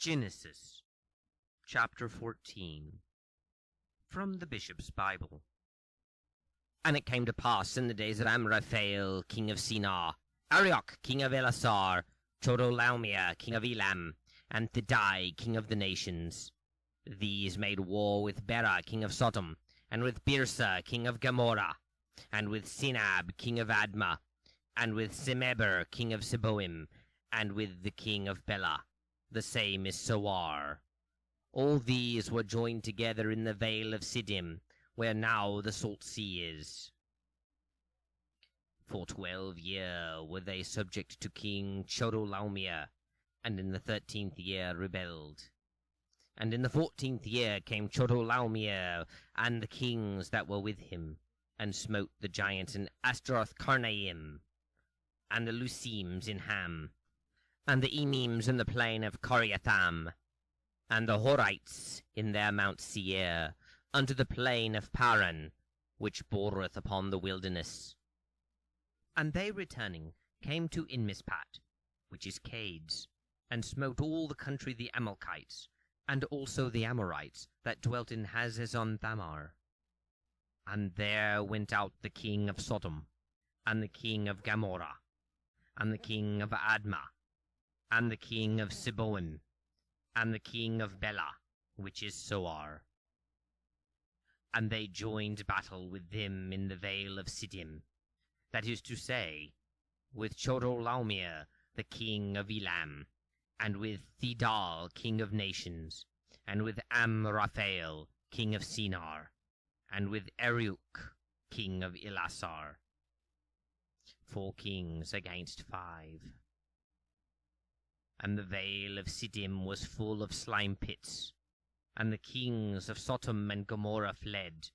Genesis, chapter 14, from the Bishop's Bible. And it came to pass in the days of Amraphel, king of Sinar, Arioch, king of Elasar, Chodorlaomer, king of Elam, and Thidai, king of the nations. These made war with Bera, king of Sodome, and with Birsa, king of Gomorrhe, and with Sinab, king of Adma, and with Semeber, king of Seboiim, and with the king of Bela. The same is Soar. All these were joined together in the vale of Siddim, where now the salt sea is. For 12 years were they subject to King Chodorlaomer, and in the 13th year rebelled. And in the 14th year came Chodorlaomer and the kings that were with him, and smote the giants in Astaroth-carnaim, and the Lusims in Ham, and the Emims in the plain of Coriatham, and the Horites in their Mount Seir, unto the plain of Paran, which bordereth upon the wilderness. And they returning came to Inmispat, which is Cades, and smote all the country the Amalekites, and also the Amorites that dwelt in Hazezon-Thamar. And there went out the king of Sodome, and the king of Gomorrhe, and the king of Adma, and the king of Seboiim, and the king of Bela, which is Soar. And they joined battle with them in the vale of Siddim, that is to say, with Chodorlaomer the king of Elam, and with Thidai king of nations, and with Amraphel king of Sinar, and with Arioch king of Elasar. 4 kings against 5. And the vale of Siddim was full of slime pits, and the kings of Sodome and Gomorrhe fled,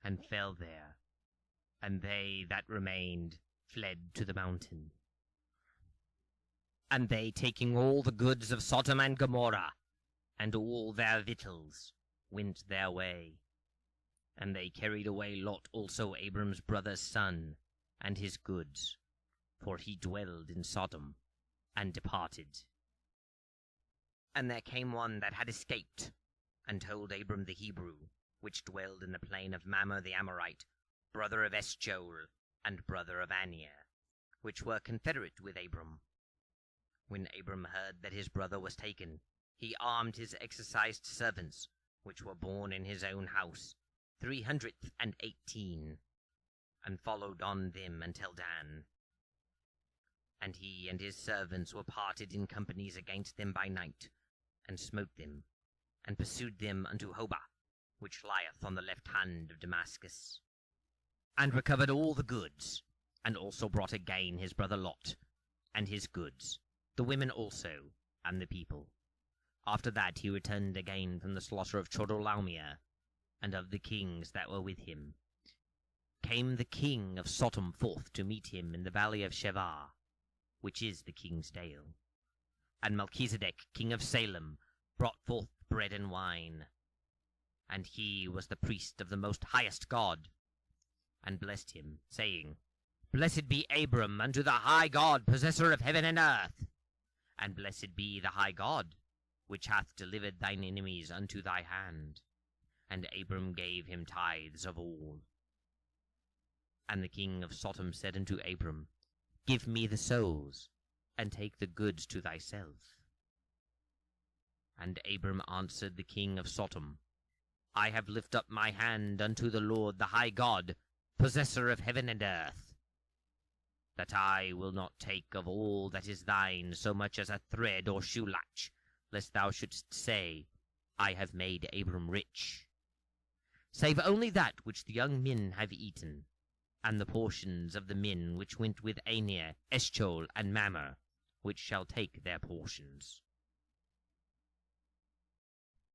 and fell there, and they that remained fled to the mountain. And they, taking all the goods of Sodome and Gomorrhe, and all their victuals, went their way. And they carried away Lot also Abram's brother's son, and his goods, for he dwelled in Sodome, and departed. And there came one that had escaped, and told Abram the Hebrew, which dwelled in the plain of Mamre the Amorite, brother of Eshcol, and brother of Aner, which were confederate with Abram. When Abram heard that his brother was taken, he armed his exercised servants, which were born in his own house, 318, and followed on them until Dan. And he and his servants were parted in companies against them by night, and smote them, and pursued them unto Hobah, which lieth on the left hand of Damascus, and recovered all the goods, and also brought again his brother Lot, and his goods, the women also, and the people. After that he returned again from the slaughter of Chodorlaomer, and of the kings that were with him. Came the king of Sodome forth to meet him in the valley of Sheva, which is the king's dale. And Melchizedek, king of Salem, brought forth bread and wine. And he was the priest of the most highest God, and blessed him, saying, Blessed be Abram unto the high God, possessor of heaven and earth. And blessed be the high God, which hath delivered thine enemies unto thy hand. And Abram gave him tithes of all. And the king of Sodome said unto Abram, Give me the souls, and take the goods to thyself. And Abram answered the king of Sodome, I have lifted up my hand unto the Lord the high God, possessor of heaven and earth, that I will not take of all that is thine so much as a thread or shoe latch, lest thou shouldst say, I have made Abram rich. Save only that which the young men have eaten, and the portions of the men which went with Aner, Eshcol, and Mamre, which shall take their portions.